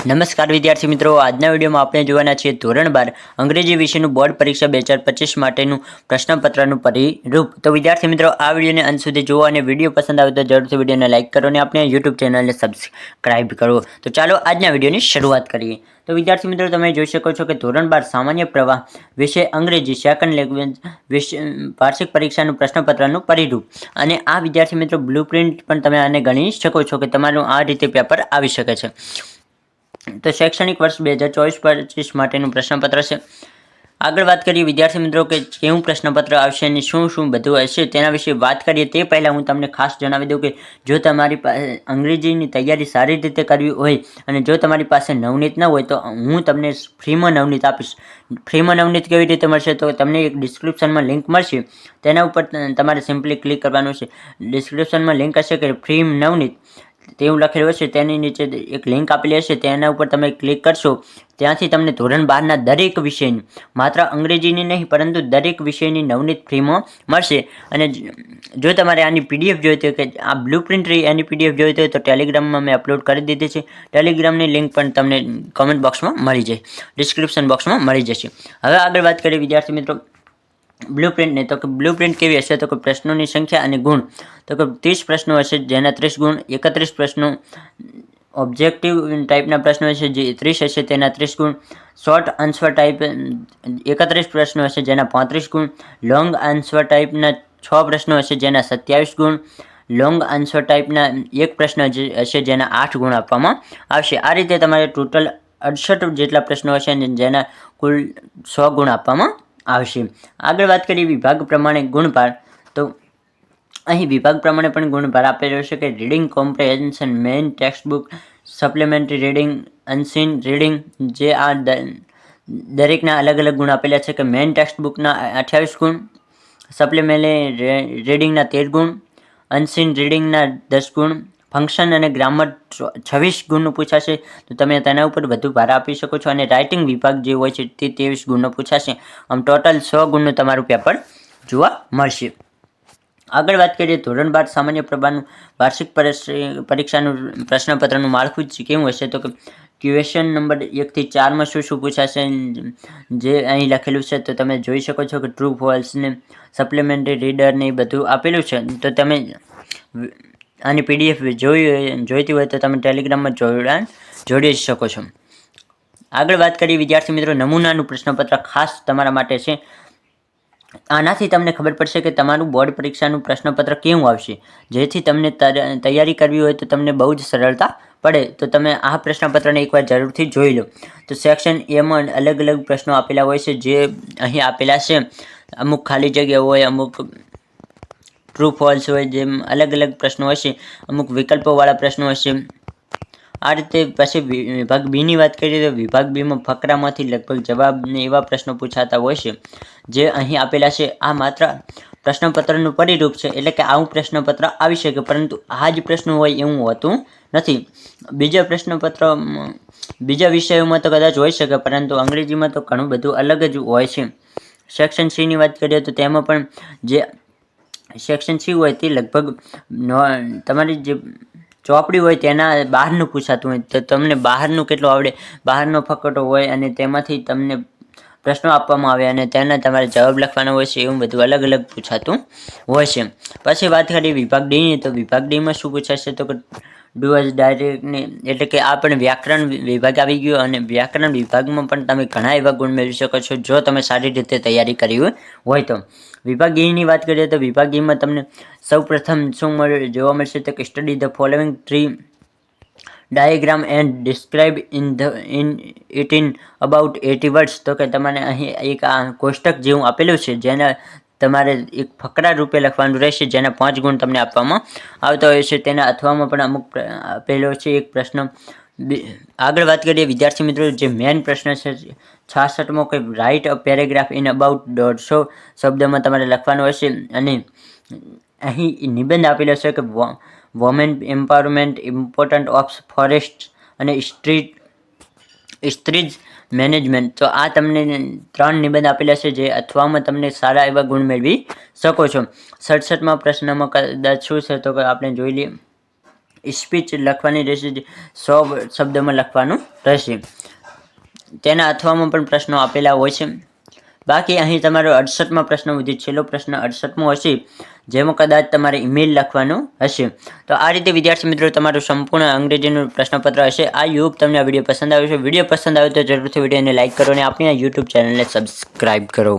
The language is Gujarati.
નમસ્કાર વિદ્યાર્થી મિત્રો, આજના વિડીયોમાં આપણે જોવાના છીએ ધોરણ 12 અંગ્રેજી વિષયનું બોર્ડ પરીક્ષા 2025 માટેનું પ્રશ્નપત્રનું પરિરૂપ। તો વિદ્યાર્થી મિત્રો, આ વિડીયોને અંત સુધી જુઓ અને વિડીયો પસંદ આવે તો જરૂરથી વિડીયોને લાઇક કરો અને આપણે યુટ્યુબ ચેનલને સબસ્ક્રાઇબ કરો। તો ચાલો આજના વિડીયોની શરૂઆત કરીએ। તો વિદ્યાર્થી મિત્રો, તમે જોઈ શકો છો કે ધોરણ 12 સામાન્ય પ્રવાહ વિષય અંગ્રેજી સેકન્ડ લેંગ્વેજ વાર્ષિક પરીક્ષાનું પ્રશ્નપત્રનું પરિરૂપ। અને આ વિદ્યાર્થી મિત્રો બ્લુપ્રિન્ટ પણ તમે આને ગણી શકો છો કે તમારું આ રીતે પેપર આવી શકે છે। તો શૈક્ષણિક વર્ષ 2024-25 માટેનું પ્રશ્નપત્ર છે। આગળ વાત કરીએ વિદ્યાર્થી મિત્રો કે કેવું પ્રશ્નપત્ર આવશે અને શું બધું હશે તેના વિશે વાત કરીએ તે પહેલાં હું તમને ખાસ જણાવી દઉં કે જો તમારી પાસે અંગ્રેજીની તૈયારી સારી રીતે કરવી હોય અને જો તમારી પાસે નવનીત ન હોય તો હું તમને ફ્રીમાં નવનીત આપીશ। ફ્રીમાં નવનીત કેવી રીતે મળશે તો તમને એક ડિસ્ક્રિપ્શનમાં લિંક મળશે, તેના ઉપર તમારે સિમ્પલી ક્લિક કરવાનું છે। ડિસ્ક્રિપ્શનમાં લિંક હશે કે ફ્રી નવનીત તેવું લખેલું હશે, તેની નીચે એક લિંક આપેલી હશે, તેના ઉપર તમે ક્લિક કરશો ત્યાંથી તમને ધોરણ 12ના દરેક વિષયની, માત્ર અંગ્રેજીની નહીં પરંતુ દરેક વિષયની નવનીત ફ્રીમાં મળશે। અને જો તમારે આની પીડીએફ જોઈતી હોય કે આ બ્લુપ્રિન્ટ રહી એની પીડીએફ જોઈતી હોય તો ટેલિગ્રામમાં મેં અપલોડ કરી દીધી છે। ટેલિગ્રામની લિંક પણ તમને કોમેન્ટ બોક્સમાં મળી જાય, ડિસ્ક્રિપ્શન બોક્સમાં મળી જશે। હવે આગળ વાત કરીએ વિદ્યાર્થી મિત્રો બ્લુપ્રિન્ટને, તો કે બ્લુપ્રિન્ટ કેવી હશે તો કે પ્રશ્નોની સંખ્યા અને ગુણ, તો કે 30 પ્રશ્નો હશે જેના 30 ગુણ, 31 પ્રશ્નો ઓબ્જેક્ટિવ ટાઈપના પ્રશ્નો હશે જે 30 હશે તેના 30 ગુણ, શોર્ટ આન્સર ટાઈપ 31 પ્રશ્નો હશે જેના 35 ગુણ, લોંગ આન્સર ટાઈપના 6 પ્રશ્નો હશે જેના 27 ગુણ, લોંગ આન્સર ટાઈપના 1 પ્રશ્ન હશે જેના 8 ગુણ આપવામાં આવશે। આ રીતે તમારે ટોટલ 68 જેટલા પ્રશ્નો હશે જેના કુલ 100 ગુણ આપવામાં આવશે। આગળ વાત કરીએ વિભાગ પ્રમાણે ગુણભાર, તો અહીં વિભાગ પ્રમાણે પણ ગુણભાર આપેલો છે કે reading comprehension, main text book, supplementary reading, unseen reading, જે આ દરેકના અલગ અલગ ગુણ આપેલા છે કે મેઇન ટેક્સ્ટ બુકના 28 ગુણ, સપ્લિમેન્ટરી રીડિંગના 13 ગુણ, અનસીન રીડિંગના 10 ગુણ, ફંક્શન અને ગ્રામર 26 ગુણનું પૂછાશે તો તમે તેના ઉપર વધુ ભાર આપી શકો છો। અને રાઇટિંગ વિભાગ જે હોય છે તે 23 ગુણનો પૂછાશે। આમ ટોટલ 100 ગુણનું તમારું પેપર જોવા મળશે। આગળ વાત કરીએ ધોરણ 12 સામાન્ય પ્રવાહનું વાર્ષિક પરીક્ષાનું પ્રશ્નપત્રનું માળખું કેવું હશે તો કે ક્વેશ્ચન નંબર 1 થી 4માં શું પૂછાશે જે અહીં લખેલું છે તો તમે જોઈ શકો છો કે ટ્રુ ફોલ્સ ને સપ્લિમેન્ટરી રીડર ને એ બધું આપેલું છે। તો તમે આની પીડીએફ જોઈતી હોય તો તમે ટેલિગ્રામમાં જોડી શકો છો। આગળ વાત કરીએ વિદ્યાર્થી મિત્રો નમૂનાનું પ્રશ્નપત્ર ખાસ તમારા માટે છે। આનાથી તમને ખબર પડશે કે તમારું બોર્ડ પરીક્ષાનું પ્રશ્નપત્ર કેવું આવશે, જેથી તમને તૈયારી કરવી હોય તો તમને બહુ જ સરળતા પડે। તો તમે આ પ્રશ્નપત્રને એકવાર જરૂરથી જોઈ લો। તો સેક્શન એમાં અલગ અલગ પ્રશ્નો આપેલા હોય છે જે અહીં આપેલા છે, અમુક ખાલી જગ્યા હોય, અમુક ટ્રુ ફોલ્સ હોય, જેમ અલગ અલગ પ્રશ્નો હશે, અમુક વિકલ્પોવાળા પ્રશ્નો હશે। આ રીતે પછી વિભાગ બીની વાત કરીએ તો વિભાગ બીમાં ફકરામાંથી લગભગ જવાબને એવા પ્રશ્નો પૂછાતા હોય છે જે અહીં આપેલા છે। આ માત્ર પ્રશ્નપત્રનું પરિરૂપ છે, એટલે કે આવું પ્રશ્નપત્ર આવી શકે પરંતુ આ જ પ્રશ્નો હોય એવું હોતું નથી। બીજા વિષયોમાં તો કદાચ હોઈ શકે પરંતુ અંગ્રેજીમાં તો ઘણું બધું અલગ જ હોય છે। સેક્શન સીની વાત કરીએ તો તેમાં પણ જે સેક્શન સી હોય તે લગભગ તમારી જે ચોપડી હોય તેના બહારનું પૂછાતું હોય, તો તમને બહારનું કેટલું આવડે, બહારનો ફકરો હોય અને તેમાંથી તમને પ્રશ્નો આપવામાં આવે અને તેના તમારે જવાબ લખવાનો હોય છે, એવું બધું અલગ અલગ પૂછાતું હોય છે। પછી વાત કરીએ વિભાગ ડીની, તો વિભાગ ડીમાં શું પૂછાશે તો કે ડુઅર્સ ડાયરેક્ટની, એટલે કે આ પણ વ્યાકરણ વિભાગ આવી ગયો અને વ્યાકરણ વિભાગમાં પણ તમે ઘણા એવા ગુણ મેળવી શકો છો જો તમે સારી રીતે તૈયારી કરી હોય તો। વિભાગ ઈની વાત કરીએ તો વિભાગ ઈમાં તમને સૌપ્રથમ શું જોવા મળશે તો કે study the following tree diagram and describe it in about 80 words, તો કે તમારે અહીં એક આ કોષ્ટક જેવું આપેલું છે જેના તમારે એક ફકરા રૂપે લખવાનું રહેશે જેના 5 ગુણ તમને આપવામાં આવતા હોય છે। તેના અથવામાં પણ અમુક આપેલો છે એક પ્રશ્ન। આગળ વાત કરીએ વિદ્યાર્થી મિત્રો જે મેન પ્રશ્ન છે 66મો કે write a paragraph in about 150 શબ્દમાં તમારે લખવાનું હશે। અને અહીં નિબંધ આપેલો છે કે women empowerment, importance of forests અને સ્ત્રીજ મેનેજમેન્ટ, તો આ તમને 3 નિબંધ આપેલા છે જે અથવામાં તમને સારા એવા ગુણ મેળવી શકો છો। 67મા પ્રશ્નમાં કદાચ શું છે તો કે આપણે જોઈ લઈએ સ્પીચ લખવાની રહેશે, 100 શબ્દમાં લખવાનું રહેશે. તેના અથવામાં પણ પ્રશ્નો આપેલા હોય છે. બાકી અહીં તમારો 68માં પ્રશ્ન સુધી છેલ્લો પ્રશ્ન 68મો હશે, જેમાં કદાચ તમારે ઈમેલ લખવાનું હશે. તો આ રીતે વિદ્યાર્થી મિત્રો તમારું સંપૂર્ણ અંગ્રેજીનું પ્રશ્નપત્ર હશે. આ યુટ્યુબ તમને આ વિડીયો પસંદ આવ્યો છે. વિડીયો પસંદ આવે તો જરૂરથી વિડીયોને લાઇક કરો અને આપણી આ યુટ્યુબ ચેનલને સબસ્ક્રાઈબ કરો.